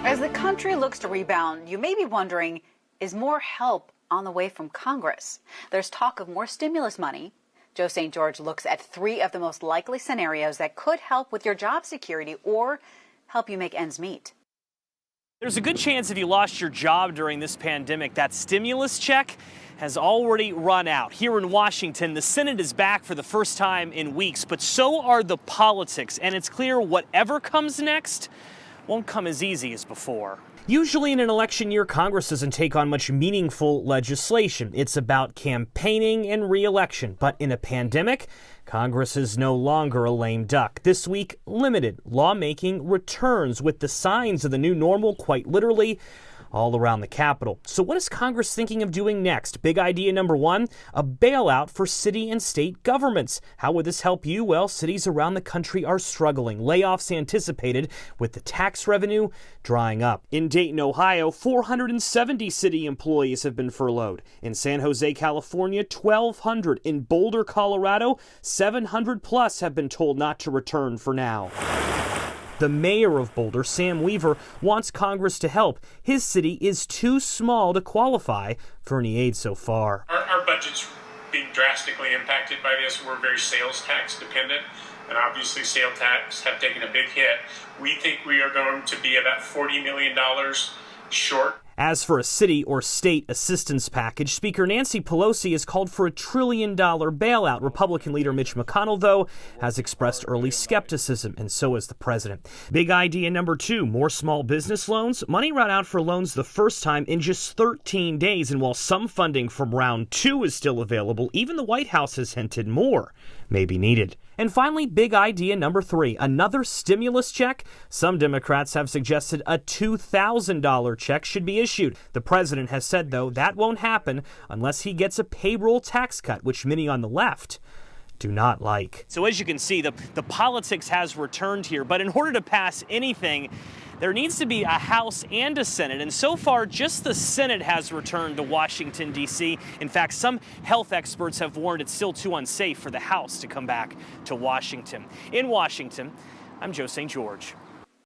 As the country looks to rebound, you may be wondering, is more help on the way from Congress? There's talk of more stimulus money. Joe St. George looks at 3 of the most likely scenarios that could help with your job security or help you make ends meet. There's a good chance if you lost your job during this pandemic, that stimulus check has already run out. Here in Washington, the Senate is back for the first time in weeks, but so are the politics, and it's clear whatever comes next won't come as easy as before. Usually in an election year, Congress doesn't take on much meaningful legislation. It's about campaigning and re-election. But in a pandemic, Congress is no longer a lame duck. This week, limited lawmaking returns with the signs of the new normal quite literally all around the Capitol. So what is Congress thinking of doing next? Big idea number 1, a bailout for city and state governments. How would this help you? Well, cities around the country are struggling. Layoffs anticipated with the tax revenue drying up. In Dayton, Ohio, 470 city employees have been furloughed. In San Jose, California, 1,200. In Boulder, Colorado, 700 plus have been told not to return for now. The mayor of Boulder, Sam Weaver, wants Congress to help. His city is too small to qualify for any aid so far. Our budget's being drastically impacted by this. We're very sales tax dependent, and obviously sales tax have taken a big hit. We think we are going to be about $40 million short. As for a city or state assistance package, Speaker Nancy Pelosi has called for a $1 trillion bailout. Republican leader Mitch McConnell, though, has expressed early skepticism, and so has the president. Big idea number 2, more small business loans. Money ran out for loans the first time in just 13 days, and while some funding from round 2 is still available, even the White House has hinted more may be needed. And finally, big idea number 3, another stimulus check. Some Democrats have suggested a $2,000 check should be issued. The president has said, though, that won't happen unless he gets a payroll tax cut, which many on the left do not like. So as you can see, the politics has returned here, but in order to pass anything, there needs to be a House and a Senate, and so far just the Senate has returned to Washington, D.C. In fact, some health experts have warned it's still too unsafe for the House to come back to Washington. In Washington, I'm Joe St. George.